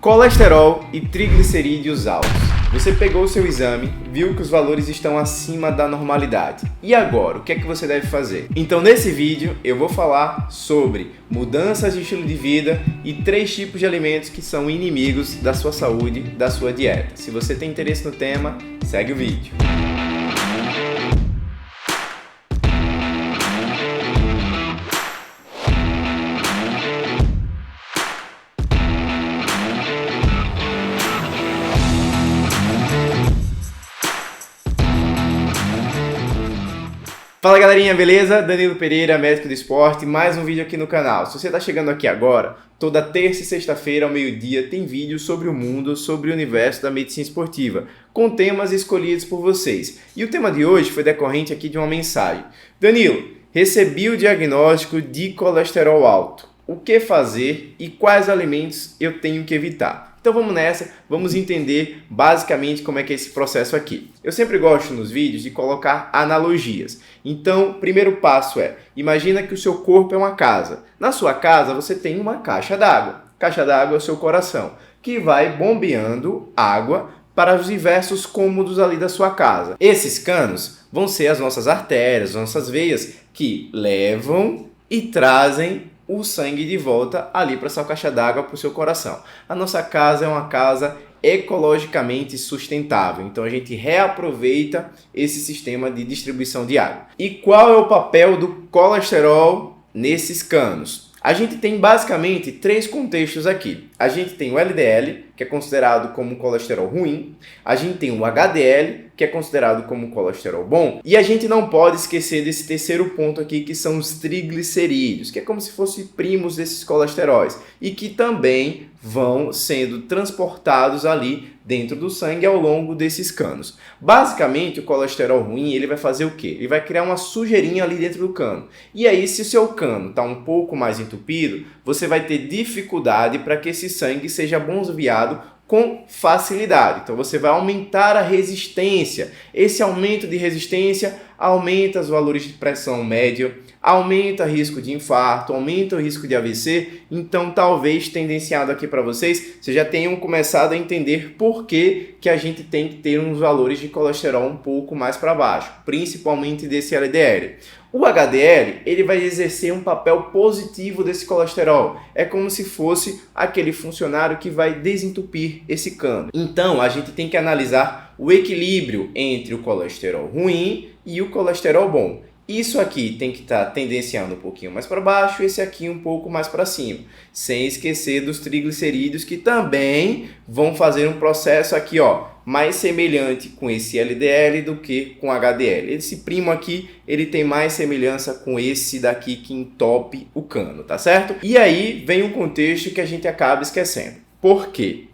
Colesterol e triglicerídeos altos. Você pegou o seu exame, viu que os valores estão acima da normalidade. E agora, o que é que você deve fazer? Então, nesse vídeo, eu vou falar sobre mudanças de estilo de vida e 3 tipos de alimentos que são inimigos da sua saúde, da sua dieta. Se você tem interesse no tema, segue o vídeo. Fala galerinha, beleza? Danilo Pereira, médico do esporte, mais um vídeo aqui no canal. Se você está chegando aqui agora, toda terça e sexta-feira ao meio-dia tem vídeo sobre o mundo, sobre o universo da medicina esportiva, com temas escolhidos por vocês. E o tema de hoje foi decorrente aqui de uma mensagem. Danilo, recebi o diagnóstico de colesterol alto. O que fazer e quais alimentos eu tenho que evitar? Então vamos nessa, vamos entender basicamente como é que é esse processo aqui. Eu sempre gosto nos vídeos de colocar analogias. Então, o primeiro passo é, imagina que o seu corpo é uma casa. Na sua casa você tem uma caixa d'água. Caixa d'água é o seu coração, que vai bombeando água para os diversos cômodos ali da sua casa. Esses canos vão ser as nossas artérias, as nossas veias, que levam e trazem o sangue de volta ali para sua caixa d'água, para o seu coração. A nossa casa é uma casa ecologicamente sustentável, então a gente reaproveita esse sistema de distribuição de água. E qual é o papel do colesterol nesses canos? A gente tem basicamente 3 contextos aqui. A gente tem o LDL, que é considerado como um colesterol ruim. A gente tem o HDL, que é considerado como um colesterol bom. E a gente não pode esquecer desse terceiro ponto aqui, que são os triglicerídeos, que é como se fossem primos desses colesteróis. E que também vão sendo transportados ali dentro do sangue ao longo desses canos. Basicamente, o colesterol ruim, ele vai fazer o quê? Ele vai criar uma sujeirinha ali dentro do cano. E aí, se o seu cano está um pouco mais entupido, você vai ter dificuldade para que esse sangue seja bombeado com facilidade. Então você vai aumentar a resistência. Esse aumento de resistência aumenta os valores de pressão média, aumenta o risco de infarto, aumenta o risco de AVC. Então talvez tendenciado aqui para vocês já tenham começado a entender por que a gente tem que ter uns valores de colesterol um pouco mais para baixo, principalmente desse LDL. O HDL, ele vai exercer um papel positivo desse colesterol. É como se fosse aquele funcionário que vai desentupir esse cano. Então, a gente tem que analisar o equilíbrio entre o colesterol ruim e o colesterol bom. Isso aqui tem que estar tendenciando um pouquinho mais para baixo, esse aqui um pouco mais para cima. Sem esquecer dos triglicerídeos, que também vão fazer um processo aqui, mais semelhante com esse LDL do que com HDL. Esse primo aqui, ele tem mais semelhança com esse daqui que entope o cano, tá certo? E aí vem um contexto que a gente acaba esquecendo. Por quê?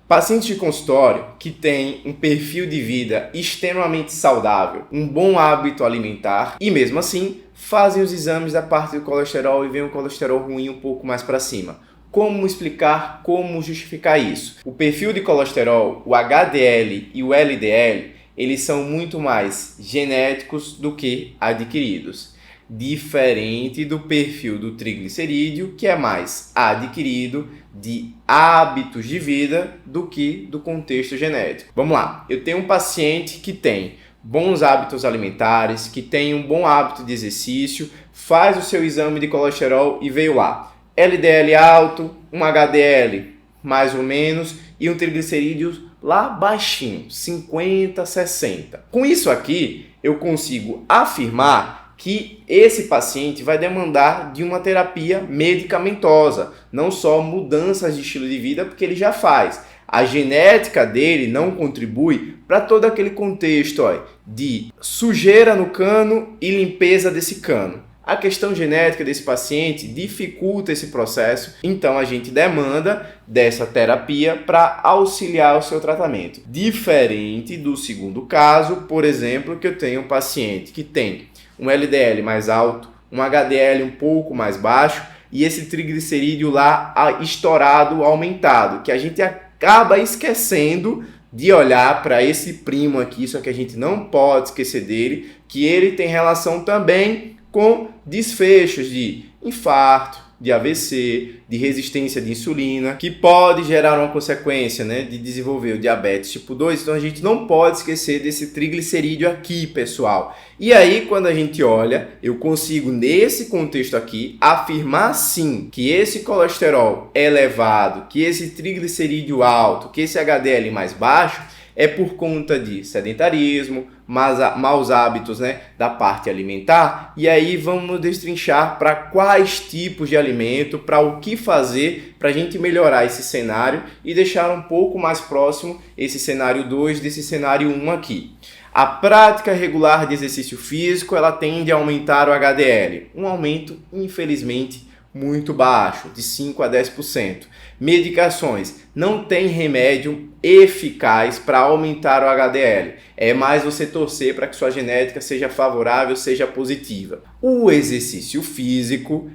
Pacientes de consultório que têm um perfil de vida extremamente saudável, um bom hábito alimentar e mesmo assim fazem os exames da parte do colesterol e vem um colesterol ruim um pouco mais para cima. Como explicar, como justificar isso? O perfil de colesterol, o HDL e o LDL, eles são muito mais genéticos do que adquiridos. Diferente do perfil do triglicerídeo, que é mais adquirido de hábitos de vida do que do contexto genético. Vamos lá, eu tenho um paciente que tem bons hábitos alimentares, que tem um bom hábito de exercício, faz o seu exame de colesterol e veio lá. LDL alto, um HDL mais ou menos e um triglicerídeos lá baixinho, 50, 60. Com isso aqui, eu consigo afirmar que esse paciente vai demandar de uma terapia medicamentosa, não só mudanças de estilo de vida, porque ele já faz. A genética dele não contribui para todo aquele contexto de sujeira no cano e limpeza desse cano. A questão genética desse paciente dificulta esse processo, então a gente demanda dessa terapia para auxiliar o seu tratamento. Diferente do segundo caso, por exemplo, que eu tenho um paciente que tem um LDL mais alto, um HDL um pouco mais baixo e esse triglicerídeo lá estourado, aumentado, que a gente acaba esquecendo de olhar para esse primo aqui, só que a gente não pode esquecer dele, que ele tem relação também com desfechos de infarto, de AVC, de resistência de insulina, que pode gerar uma consequência, né, de desenvolver o diabetes tipo 2. Então a gente não pode esquecer desse triglicerídeo aqui, pessoal. E aí, quando a gente olha, eu consigo, nesse contexto aqui, afirmar sim que esse colesterol elevado, que esse triglicerídeo alto, que esse HDL mais baixo, é por conta de sedentarismo, maus hábitos, né, da parte alimentar. E aí vamos destrinchar para quais tipos de alimento, para o que fazer para a gente melhorar esse cenário e deixar um pouco mais próximo esse cenário 2 desse cenário 1 aqui. A prática regular de exercício físico, ela tende a aumentar o HDL. Um aumento, infelizmente, muito baixo, de 5 a 10%. Medicações. Não tem remédio eficaz para aumentar o HDL. É mais você torcer para que sua genética seja favorável, seja positiva. O exercício físico,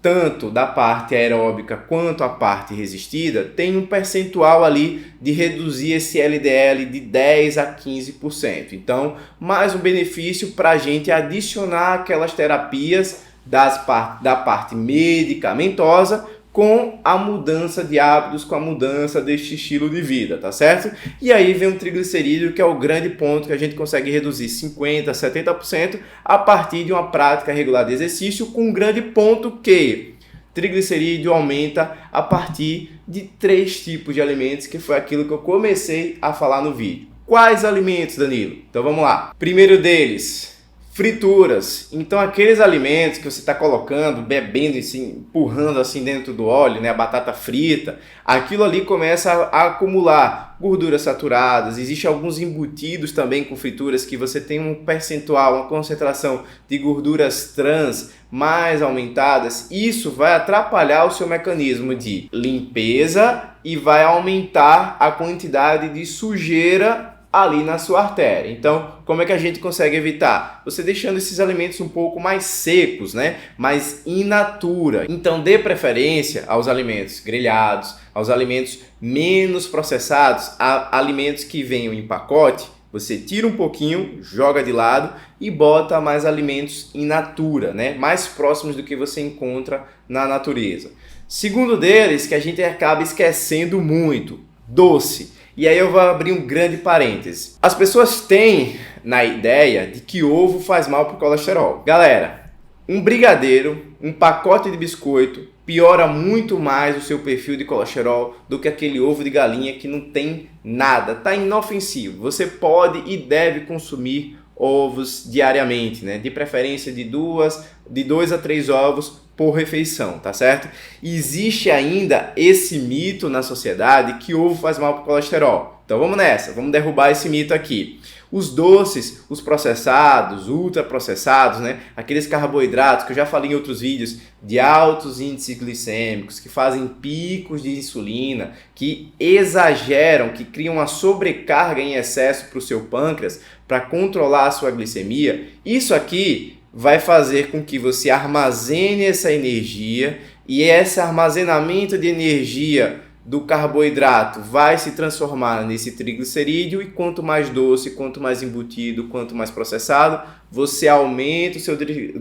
tanto da parte aeróbica quanto a parte resistida, tem um percentual ali de reduzir esse LDL de 10 a 15%. Então, mais um benefício para a gente adicionar aquelas terapias da parte medicamentosa com a mudança de hábitos, com a mudança deste estilo de vida, tá certo? E aí vem o triglicerídeo, que é o grande ponto que a gente consegue reduzir 50%, 70% a partir de uma prática regular de exercício, com um grande ponto que triglicerídeo aumenta a partir de 3 tipos de alimentos, que foi aquilo que eu comecei a falar no vídeo. Quais alimentos, Danilo? Então vamos lá. Primeiro deles, frituras. Então aqueles alimentos que você está colocando, bebendo, assim, empurrando assim dentro do óleo, né, a batata frita, aquilo ali começa a acumular gorduras saturadas. Existem alguns embutidos também com frituras que você tem um percentual, uma concentração de gorduras trans mais aumentadas. Isso vai atrapalhar o seu mecanismo de limpeza e vai aumentar a quantidade de sujeira ali na sua artéria. Então, como é que a gente consegue evitar? Você deixando esses alimentos um pouco mais secos, né? Mais in natura. Então, dê preferência aos alimentos grelhados, aos alimentos menos processados, a alimentos que venham em pacote. Você tira um pouquinho, joga de lado e bota mais alimentos in natura, né? Mais próximos do que você encontra na natureza. Segundo deles, que a gente acaba esquecendo muito, doce. E aí eu vou abrir um grande parêntese. As pessoas têm na ideia de que ovo faz mal para o colesterol. Galera, um brigadeiro, um pacote de biscoito piora muito mais o seu perfil de colesterol do que aquele ovo de galinha que não tem nada, tá inofensivo. Você pode e deve consumir ovos diariamente, né? De preferência de 2 a 3 ovos por refeição, tá certo? Existe ainda esse mito na sociedade que ovo faz mal para o colesterol. Então vamos nessa, vamos derrubar esse mito aqui. Os doces, os processados, ultraprocessados, né? Aqueles carboidratos que eu já falei em outros vídeos, de altos índices glicêmicos, que fazem picos de insulina, que exageram, que criam uma sobrecarga em excesso para o seu pâncreas, para controlar a sua glicemia. Isso aqui vai fazer com que você armazene essa energia, e esse armazenamento de energia do carboidrato vai se transformar nesse triglicerídeo, e quanto mais doce, quanto mais embutido, quanto mais processado, você aumenta o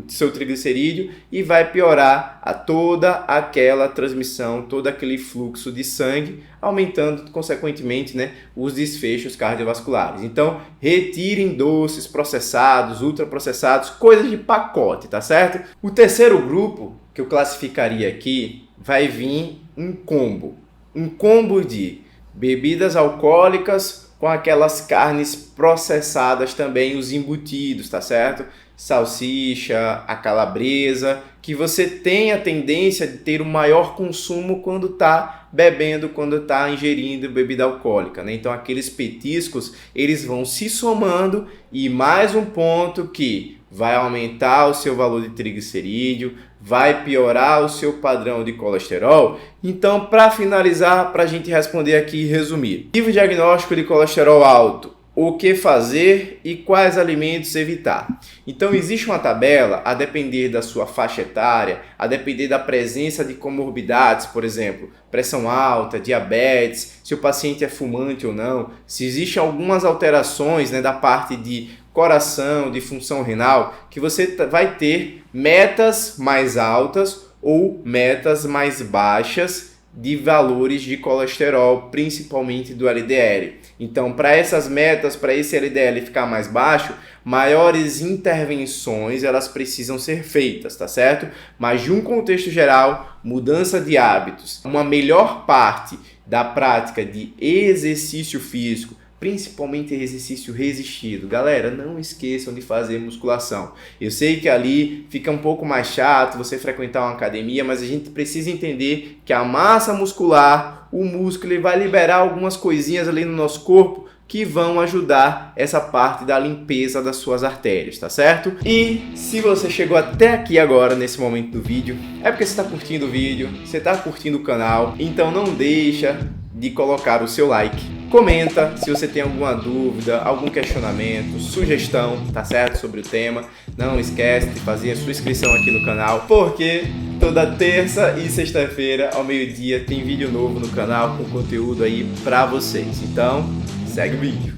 seu triglicerídeo e vai piorar toda aquela transmissão, todo aquele fluxo de sangue, aumentando consequentemente, né, os desfechos cardiovasculares. Então, retirem doces, processados, ultraprocessados, coisas de pacote, tá certo? O terceiro grupo que eu classificaria aqui vai vir um combo de bebidas alcoólicas com aquelas carnes processadas também, os embutidos, tá certo? Salsicha, a calabresa, que você tem a tendência de ter um maior consumo quando está bebendo, quando está ingerindo bebida alcoólica, né? Então aqueles petiscos, eles vão se somando, e mais um ponto que vai aumentar o seu valor de triglicerídeo, vai piorar o seu padrão de colesterol. Então, para finalizar, para a gente responder aqui e resumir. Tive o diagnóstico de colesterol alto, o que fazer e quais alimentos evitar. Então, existe uma tabela, a depender da sua faixa etária, a depender da presença de comorbidades, por exemplo, pressão alta, diabetes, se o paciente é fumante ou não, se existem algumas alterações, né, da parte de coração, de função renal, que você vai ter metas mais altas ou metas mais baixas de valores de colesterol, principalmente do LDL. Então, para essas metas, para esse LDL ficar mais baixo, maiores intervenções elas precisam ser feitas, tá certo? Mas de um contexto geral, mudança de hábitos, uma melhor parte da prática de exercício físico, principalmente exercício resistido. Galera, não esqueçam de fazer musculação. Eu sei que ali fica um pouco mais chato você frequentar uma academia, mas a gente precisa entender que a massa muscular, o músculo, ele vai liberar algumas coisinhas ali no nosso corpo que vão ajudar essa parte da limpeza das suas artérias, tá certo? E se você chegou até aqui agora, nesse momento do vídeo, é porque você está curtindo o vídeo, você está curtindo o canal, então não deixa de colocar o seu like. Comenta se você tem alguma dúvida, algum questionamento, sugestão, tá certo? Sobre o tema. Não esquece de fazer a sua inscrição aqui no canal, porque toda terça e sexta-feira ao meio-dia tem vídeo novo no canal com conteúdo aí pra vocês. Então, segue o vídeo.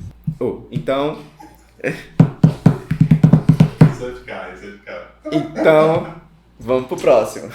Então, vamos pro próximo.